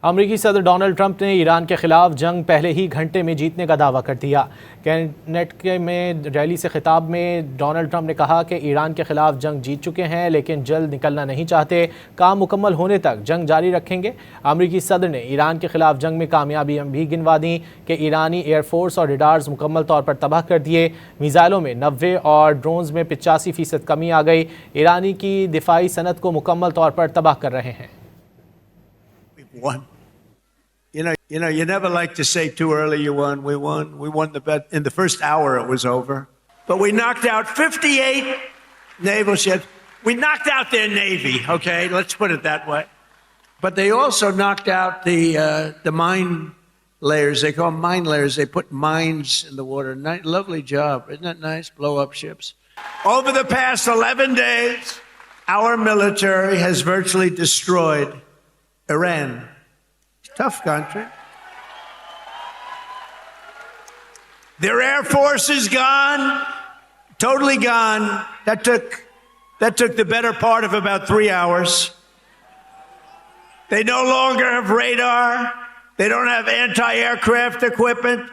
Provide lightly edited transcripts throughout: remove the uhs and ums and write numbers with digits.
अमरीकी सदर Donald Trump ने ईरान के खिलाफ जंग पहले ही घंटे में जीतने का दावा कर दिया। कैनेट में रैली से खिताब में डोनाल्ड ट्रंप ने कहा कि ईरान के खिलाफ जंग जीत चुके हैं लेकिन जल्द निकलना नहीं चाहते, काम मुकम्मल होने तक जंग जारी रखेंगे। अमरीकी सदर ने ईरान के खिलाफ जंग में कामयाबी भी गिनवा दी कि ईरानी एयरफोर्स और रडार्स मुकम्मल तौर पर तबाह कर दिए। मिसाइलों में 90 और ड्रोन्स में 85% कमी आ गई। ईरानी की दिफाई सनत को मुकम्मल तौर पर तबाह कर रहे हैं। Won. You never like to say too early you won. We won. We won the bet. In the first hour it was over. But we knocked out 58 naval ships. We knocked out their navy, okay? Let's put it that way. But they also knocked out the mine layers. They call them mine layers. They put mines in the water. Lovely job. Isn't that nice? Blow up ships. Over the past 11 days, our military has virtually destroyed Iran. Tough country. Their air force is gone, totally gone. That took the better part of about 3 hours. They no longer have radar. They don't have anti-aircraft equipment.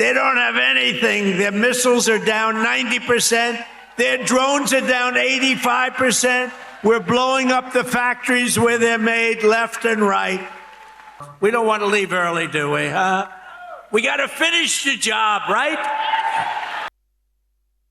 They don't have anything. Their missiles are down 90%. Their drones are down 85%. We're blowing up the factories where they're made left and right. We don't want to leave early, do we, huh? We got to finish the job, right?